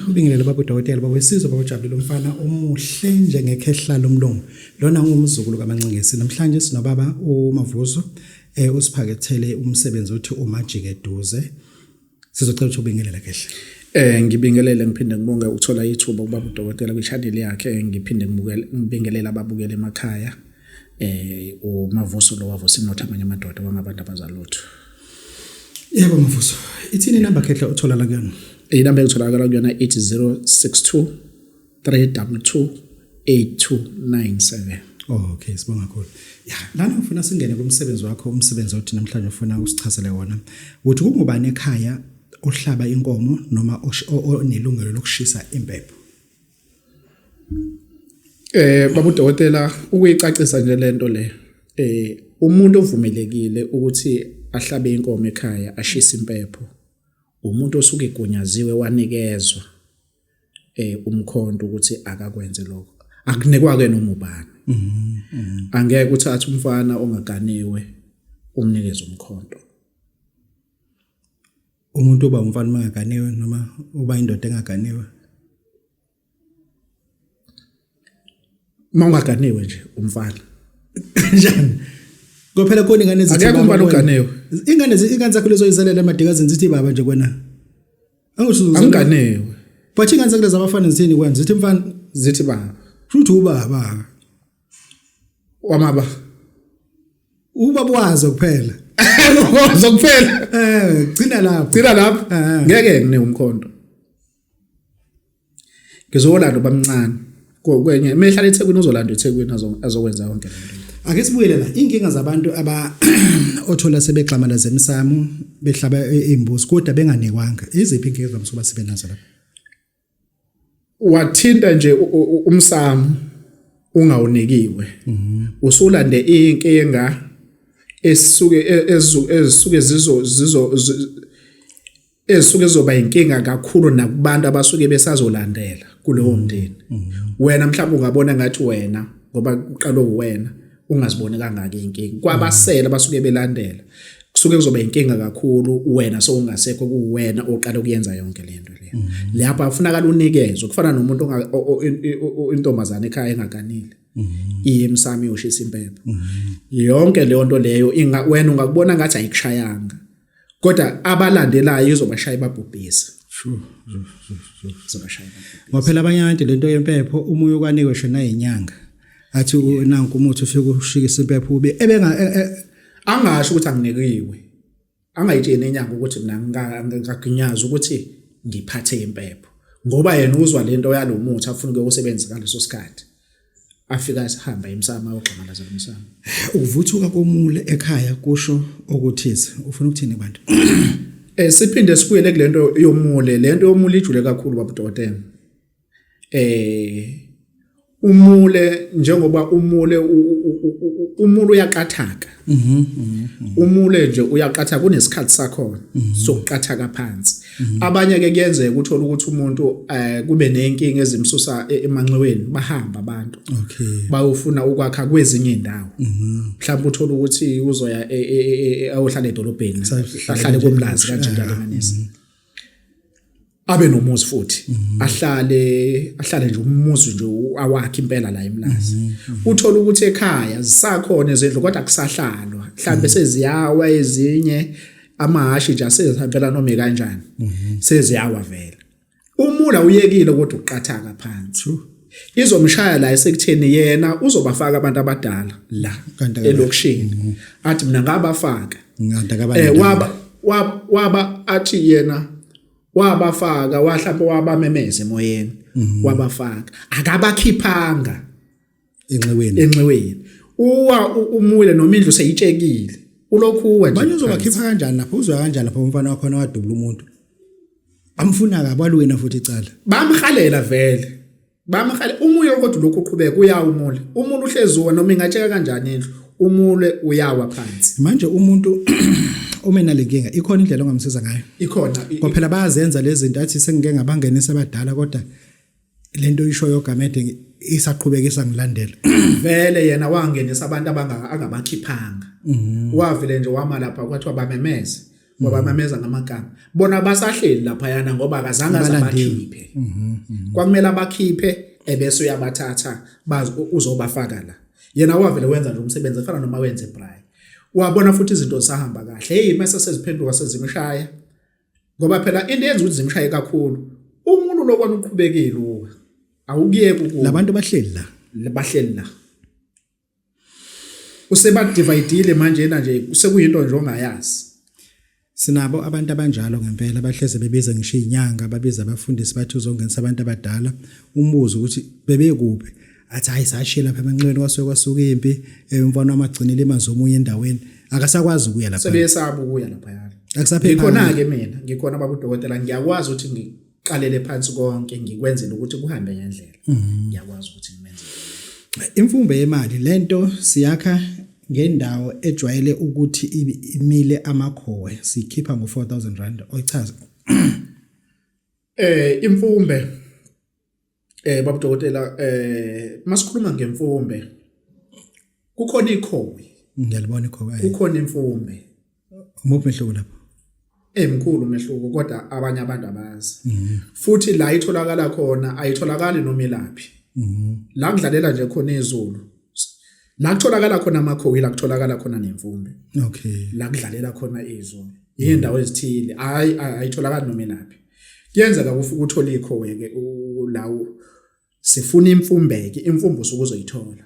Ubingelela baba udokotela baba wesizwe baba uJabulile umfana omuhle njengekhehla lomlungu. Lona ngumzukulu kaMancingesi. Namhlanje sinobaba uMavuso usiphakethele umsebenzi othi umajike eduze. Sizocela ukuthi ubingelela kehle. Ngibingelele ngiphinde ngibonge ukuthola ithuba ubaba udokotela kwi-channel yakhe ngiphinde ngibingelela ababukela emakhaya. uMavuso lo wavusa inotha amanye amadoda wangabantu abazalutho. Yebo Mavuso. Ithini number khehla uthola la kuyona? Inamba etholakala kuyona 8062 322 8297. Okay, sibonga kakhulu. Ya, lana ufuna singene kumsebenzi wakho, umsebenzi othi namhlanje ufuna usichazele wona. Uthi kungubani ekhaya ohlaba inkomo noma onelungelo lokushisa impepho? Baba udokotela ukuyicacisa nje lento le. Umuntu ovumelekile ukuthi ahlabe inkomo ekhaya ashisa impepho. Umuntu osuke egunyaziwe wanikezwa umkhonto ukuthi akakwenze lokho. Akunikwa ke noma ubani. Angeke uthathe umfana ongaganiwe umnikeze umkhonto. Umuntu oba umfana mangaganiwe noma uba indoda engaganiwe? Mangaganiwe nje umfana. Njani? Ngophela khona ingane ezithi akekho umfana oganiwe. Ingane zakho lezoyizalela emadikazini zithi baba nje kwena. Angiganiwe. But ingane zakho lezabafana zithini kwenza zithi mfana zithi baba. Futhi ubaba. Wamaba. Ubaba wazo kuphela. Wazo kuphela. Gcina lapho. Gcina lapho. Ngeke ngine umkhonto. Ngizolanda bamncane. Kwenye mehlala eThekwini uzolanda eThekwini azokwenza konke lento. Ake sibuyele la inkinga zabantu othola sebegxamala zemsamo behlaba imbuzi kodwa benganikwanga. Iziphi inkinga zamsuba sibenazo lapha? Wathinta nje umsamo ungawunikiwe. Usulande inkinga ezisuke zizoba inkinga kakhulu nakubantu abasuke besazolandela kulowo mndeni. Wena mhlawumbe ungabona ngathi wena ngoba uqala uwena ungaziboni kangaka inkinga. Kwabasela basuke belandela kusuke kuzoba inkinga kakhulu wena sowungasekho kuwena oqala ukuyenza yonke lento le. Lapha kufunakala unikezwe kufana nomuntu intombazane ekhaya engaganile. Iyemsami yoshisa impepho. Yonke leyo nto leyo wena ungakubona ngathi ayikushayanga. Kodwa abalandelayo izobashaya babhubhisa. Sure. Ngophela abanye abantu lento yempepho umuyo kwanikwe shona izinyanga. Athi nanku umuthi ufike ushikisa impepho ube angasho ukuthi anginikiwe. Angayitsheni inyanga ukuthi mina ngaginyaza ukuthi ngiphathe impepho. Ngoba yena uzwa lento yalomuthi afuna ukusebenza ngaleso sikhathi. Afika sihamba emsamo ayogxamala zalomsamo. Ukuvuthuka komule ekhaya kusho okuthize. Ufuna ukuthini bantu? Siphinde sibuyele kulento yomule. Lento yomule ijule kakhulu baba udokotela. Umule njengoba umule uyaqathaka. Umule nje uyaqathaka kunesikhathi sakho sokuqathaka phansi. Abanye ke kuyenzeka uthola ukuthi umuntu kube nenkinga ezimsusa emanxiweni bahamba abantu. Okay. Bayofuna ukwakha kwezinye indawo. Mhlawumbe uthola ukuthi uzoya ayohlala edolobheni, ahlale komlazi kanje ngalemanisi. Abe nomuzi futhi ahlale nje umuzi nje awakhe impela la emlazi. Uthola ukuthi ekhaya zisakhona ezendlu kodwa kusahlalwa. Mhlawumbe seziyawa ezinye amahashi nje asezihambela noma kanjani. Seziyawa vele. Umula uyekile kodwa uqathaka phansi. Izomshaya la esekutheni yena uzobafaka abantu abadala la elokishini. Athi mina ngabafaka. Waba athi yena wabafaka wahlaphe wabamemeze emoyeni wabafaka akabakhiphanga enxiweni umule nomindlu seyitshekile ulokhu nje manje uzobakhipha kanjani lapho uzwa kanjani lapho umfana wakho wadubula umuntu amfuna kabalwena futhi icala bamhalela vele umuye kodwa lokhu uqhubeka uyawa umule uhleziwa noma ingatsheka kanjani indlu umule uyawa phansi manje umuntu umena lenkinga ikhona indlela ongamsiza ngayo ikhona ngoba bayazenza lezi zinto athi sengike ngabangenisa abadala kodwa lento isho yogamede isaqhubekisa ngilandela vele yena wangenisa abantu angabakhiphanga wavele nje wama lapha kwathi wabamemeze ngoba bameza ngamagama bona basahleli lapha yana ngoba akazange abakhiphe kwakumele abakhiphe ebese uyabathatha uzobafaka la yena wavele wenza nje umsebenzi efana noma wenze braai wabona futhi izinto zisahamba kahle hey mase seziphenduka sezimshaya ngoba phela into yenza ukuthi zimshaye kakhulu umuntu lokwana uqhubekile uwe awukuyeke ukuba labantu bahleli la useba dividile manje nje sekuyinto nje ongayazi sinabo abantu abanjalo ngempela bahleze bebiza ngisho inyanga babiza abafundisi bathi uzongenisa abantu abadala umbuzo ukuthi bebekuphi athi hayi sashila lapha emanxweni kwasuka impi umfana wamagcinile imanzi omunye endaweni akasakwazi ukuya lapha sebeyesaba ukuya lapha yana akusaphepha ngikhona ke mina ngikhona babudokotela ngiyakwazi ukuthi ngiqalele phansi konke ngikwenzele ukuthi kuhambe ngendlela ngiyakwazi ukuthi ngimenze imfumbe yemali lento siyakha ngendawo ejwayele ukuthi imile amakhowe sikhipha ngo4,000 oyichaza imfumbe babudokotela masikhuluma ngemfumbe kukhona ikhowe ngiyalibona ikhowe kukhona imfumbe umuphi mehluko lapho emkhulu umehluko kodwa abanye abantu abazi futhi la itholakala khona ayitholakali noma ilaphi la kudlalela nje khona izulu la kutholakala khona amakhowe la kutholakala khona nemfumbe okay la kudlalela khona izulu indawo ezithile ayitholakali noma ilaphi kuyenzeka ufike uthola ikhowe ke lawo sifuna imfumbeke imfumbo usukuzoyithola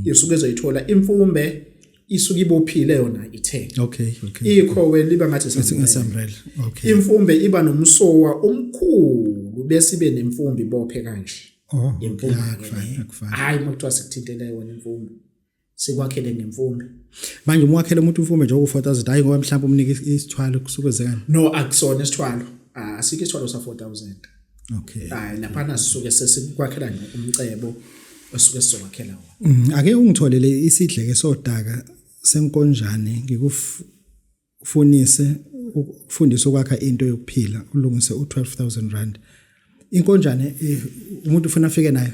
isuke ezoyithola imfumbe isuke ibophile yona ithe okay ikhowe liba ngathi umbrella okay imfumbe iba nomsowa omkhulu bese ibe nemfumbi ibophe kanje imfumbe hayi makuthiwa sikuthintele wona imfumbe sikwakhele ngemfumbe manje umwakhele umuntu imfumbe nje ku4,000 hayi ngoba mhlawumbe umnika isithwalo kusukezekana no akusona isithwalo asike isithwalo sa4,000 okay hayi lapha sisuke sesikwakhela nje umcebo osuke sizokwakhela wona ake ungitholele isidleke sodaka senkonjane ngikufunise ukufundisa ukwakha into yokuphila ulungise u12,000 inkonjane umuntu ufuna afike nayo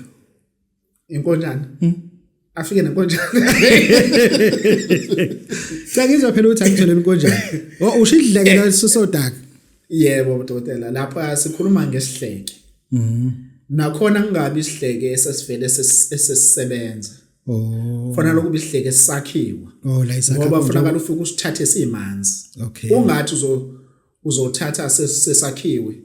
inkonjane afike nenkonjane Sengizwa phela ukuthi angithole inkonjane ushidleke la sodaka yebo bodokotela lapha sikhuluma ngesihleke nakhona kungabi isihleke esesivele esesisebenza fana lokuba isihleke esakhiwa la isakha ngoba kufanele ufike usithathe simanzi okay ungathi uzothatha sesakhiwe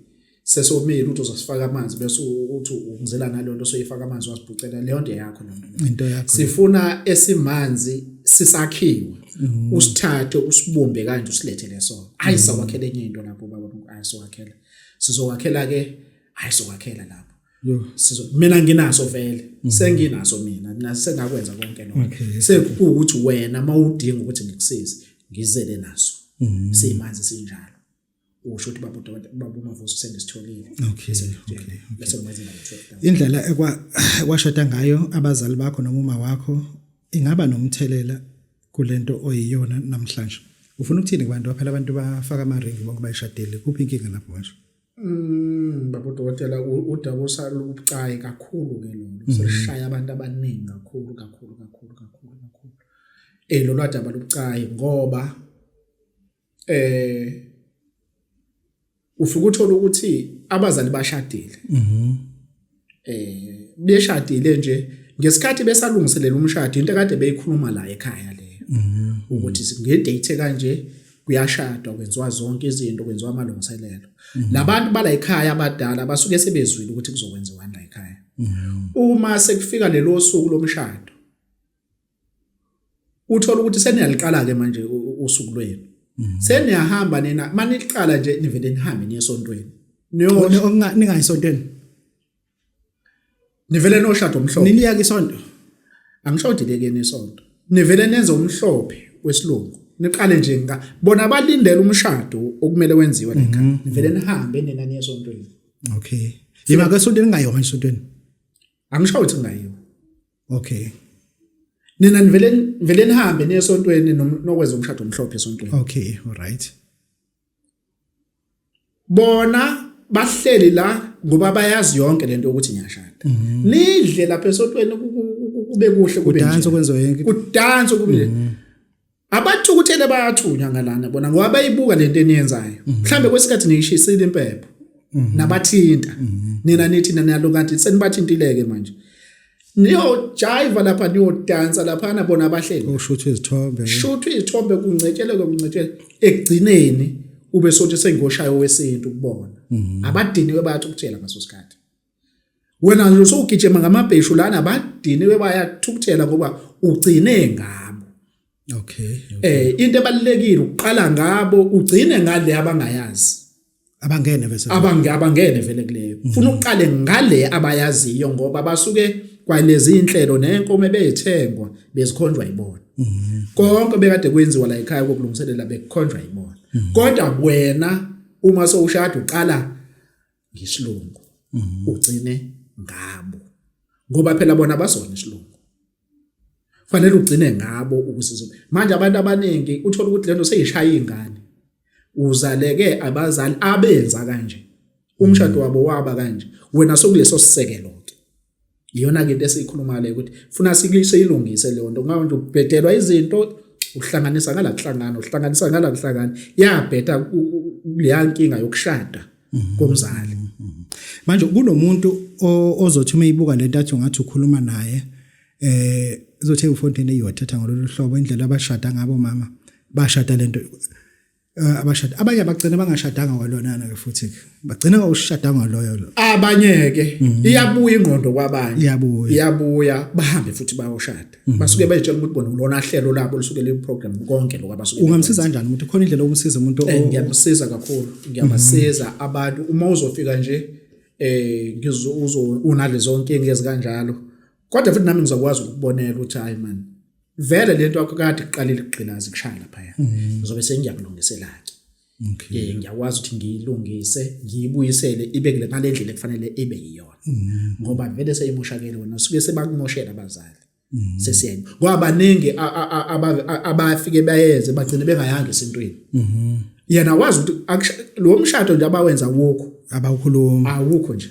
sesomile ukuthi uzosifaka amanzi bese uthi ungizela nalonto soyifaka amanzi wasibhucela leyo nto yakho into yakho sifuna esimanzi sisakhiwe usithathe usibumbe kanje usilethele sona ayisakwakhela enye into lapho baba ayisokwakhela sizokwakhela ke ayisokwakhela lapho mina nginaso vele senginaso mina sengakwenza konke lokho sekuwukuthi wena mawudinga ukuthi ngikusize ngizele naso simanzi sinjalo usho ukuthi baba uMavuso sengisitholile bese ngenzela ngo12,000 indlela ekwashada ngayo abazali bakho noma uma wakho ingaba nomthelela kulento oyiyona namhlanje ufuna ukuthini kubantu phela abantu bafaka amaringi bonke bayishadile kuphi inkinga lapho manje baba udokotela udabusa lokubucayi kakhulu ke lo selishaya abantu abaningi kakhulu lo lwadaba lobucayi ngoba ufike uthola ukuthi abazali bashadile beshadile nje ngesikhathi besalungiselela umshado into kade beyikhuluma la ekhaya leyo ukuthi ngedate kanje kuyashadwa kwenziwa zonke izinto kwenziwa amalungiselelo labantu bala ekhaya abadala basuke sebezwile ukuthi kuzokwenziwa la ekhaya uma sekufika lelo suku lomshado uthola ukuthi seniyaliqala ke manje usuku lwenu seniyahamba nina maniqala nje nivele nihambe niye esontweni ningayisontweni nivele noshado omhlophe niniya kisonto angishodile ke nesonto nivele nenze umhlophe wesilungu niqale nje bona balindele umshado okumele wenziwe la ekhaya nivele nihambe nina niye esontweni okay yima ke esontweni ngayo manje esontweni angisho ukuthi ngayo okay nina nivele nihambe niye esontweni nokwenza umshado omhlophe esontweni okay all right bona bahleli la ngoba bayazi yonke lento ukuthi ngiyashada nidle lapha esontweni kube kuhle kube kudanso kwenziwe yonke kudanso kube abathukuthele bayathunywa ngalana bona ngoba bayibuka lento eniyenzayo mhlambe kwesikhathi niyishisile impepho nabathinta nina nithi nalo kanti senibathintileke manje niyo jive lapha niyo dance lapha na bona abahleli ushutha izithombe kuncetshele ekugcineni ube sothi sengoshayo wesintu ukubona abadiniwe bayathukuthela ngaso sikhathi wena nje usugijima ngamabheshu lana abadiniwe bayathukuthela ngoba ugcine ngabo okay into ebalekile uqala ngabo ugcine ngale abangayazi abangene vele kuleyo ufuna uqale ngale abayaziyo ngoba basuke kwalezi inhlelo nenkomo ebeyithengwa bezikhonjwa yibona konke bekade kwenziwa la ekhaya kokulungiselela bekukhonjwa yibona kodwa wena uma sowushada uqala ngesilungu ugcine ngabo ngoba phela bona bazona isilungu fanele ugcine ngabo ukusiza manje abantu abaningi uthola ukuthi lento seyishaya ingane uzaleke abazali abenza kanje umshado wabo waba kanje wena sokuleso sisekelo ke iyona ke into esikhuluma le ukuthi funa sikuyilungise le nto ngabe nje ubhedelwa izinto uhlanganisa ngala yabheda leya nkinga yokushada komzali manje kunomuntu ozothi umeyibuka lento athi ungathi ukhuluma naye uzothe ufontini eyothatha ngololu hlobo indlela abashada ngabo mama bashada lento abashada abanye abagcina bangashadanga kwalona ke futhi bagcina ngokushada ngaloyo abanye ke iyabuya ingqondo kwabanye iyabuya bahambe futhi bayoshada basuke bayitshela ukuthi bona ulona hlelo labo lisuke le program konke lokho abasuke ungamsiza kanjani umuntu khona indlela ukumsiza umuntu ngiyamsiza kakhulu ngiyabasiza abantu uma uzofika nje unalezo nkinga ezikanjalo kodwa futhi nami ngizokwazi ukubonela ukuthi hayi man vele lento yakho kade iqalile igqilazi kushaya lapha ngizobe sengiyakulungisela ke ngiyakwazi ukuthi ngiyilungise ngiyibuyisele ibe kule ngalendlela ekufanele ibe yiyona ngoba vele seyimoshakele wona suke sebakumoshela abazali sesiyenga ngoba baningi abafike bayeze bagcine bengayanga esintweni yena wazi ukuthi lo mshado nje abawenza wokho abawukhuluma awukho nje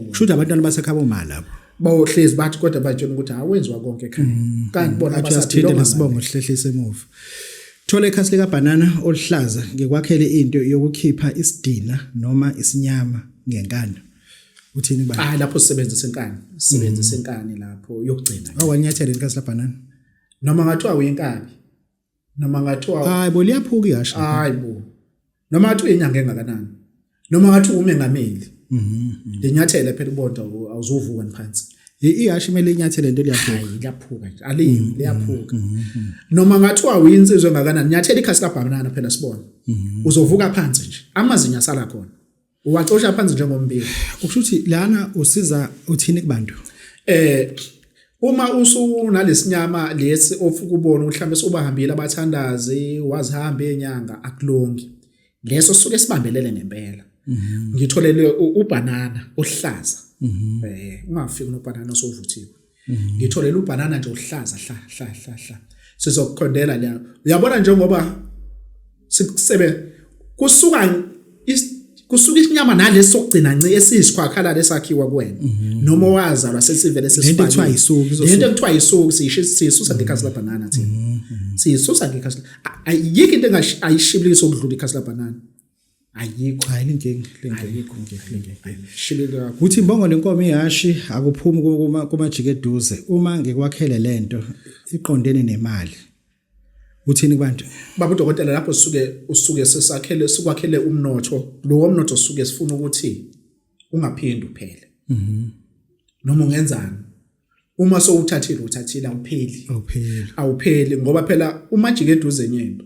kushuthi abantwana basekhaba uma lapho bawohlezi bathi kodwa batshela ukuthi awenziwa konke ekhaya kanti bona basathile nesibongo sihlehlise emuva thola ikhasi lika banana oluhlaza ngikwakhele into yokukhipha isidina noma isinyama ngenkani uthini ba lapho sisebenzisa inkani lapho yokugcina awanyathela ikhasi la banana noma ngathiwa uyinkabi noma ngathiwa hayi bo liyaphuka ihasha hayi bo noma ngathiwa inyanga engakanani noma ngathiwa umengameli lenyathela phela ubonda awuzovuka phansi ihasha imele inyathele into liyaphuka nje aliyi liyaphuka noma ngathiwa uyinsizwe engakanani nyathela ikhasi la banana phela sibona uzovuka phansi nje amazinyo asala khona uwacosha phansi njengombili ukushuthi lana usiza uthini kubantu uma usunalesinyama lesi ofuka ubona mhlambe sobahambile abathandazi wazihamba enyanga akulongi leso suke sibambelele ngempela ngitholele ubanana ohlaza ungafiki nobanana osovuthiwe ngitholele ubanana nje ohlaza hla sizokukhondela la uyabona njengoba sikusebe kusuka isinyama nalesi sokugcina nci esisikhwakhala lesakhiwa kuwena noma wazalwa sesivele sesifana lento ekuthiwa isuku lento ekuthiwa isuku siyisusa ngekhasi la banana thina siyisusa ngekhasi ayikho into ayishibilisa ukudlula ikhasi la banana ayikho inkinga shibila uthi imbongo lenkomo ihashi akuphumi kumajike eduze uma ngikwakhele lento iqondene nemali uthini kubantu baba udokotela lapho usuke sikwakhele umnotho lo mnotho usuke sifuna ukuthi ungaphindi uphele noma ungenzani uma uthathile awupheli ngoba phela umajike eduze nyento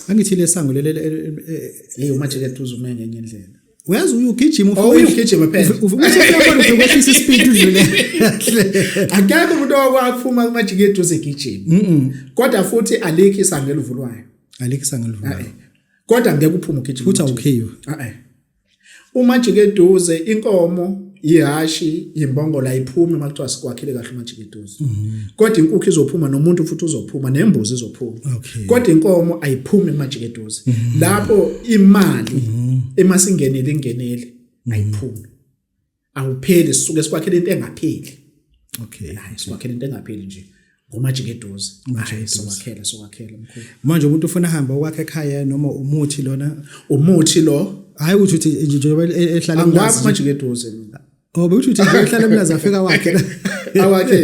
angithi lesango lele umajike eduze ume ngenye indlela uyazi uyugijima ugijima phela uyabona ukwehlisa ispeed udlule akekho umuntu owaphuma kumajike eduze egijima kodwa futhi alikho isango elivulwayo kodwa ngeke uphume ugijima futhi awukhiwe umajike eduze inkomo ihashi imbongo la iphuma makuthiwa sikwakhile kahle umajike eduze kodwa inkukhu izophuma nomuntu futhi uzophuma nembuzi izophuma kodwa inkomo ayiphumi kumajike eduze lapho imali emasingenele ayiphumi awupheli sisuke sikwakhele into engapheli sikwakhele into engapheli nje ngomajikeduze hayi sokwakhela mkhulu manje umuntu ufuna hamba okwakhe ekhaya noma umuthi lona umuthi lo hayi ukuthi njengoba ehlala angwaphi amajikeduze mina ukuthi ehlala emlazi afika wakhe awakhe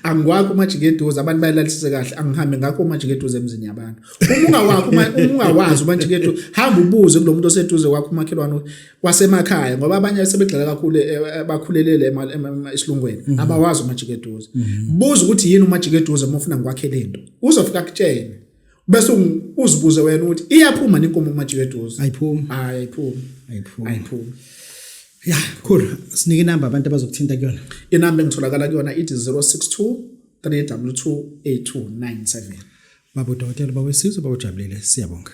angwakho umajikeduze abantu bayalalisise kahle angihambe ngakho umajikeduze emzini yabantu ungawazi umajikeduze hamba ubuze kulomuntu oseduze kwakho umakhelwane wasemakhaya ngoba abanye sebegxila kakhulu bakhulelele esilungweni abawazi umajikeduze buza ukuthi yini umajikeduze uma ufuna ngikwakhele into uzofika kutshene bese uzibuze wena ukuthi iyaphuma inkomo umajikeduze ayiphumi ya cool sinike inamba abantu abazokuthinta kuyona inamba engitholakala kuyona ithi 062 322 8297 babo dokotela bawesizwe bawujabulile siyabonga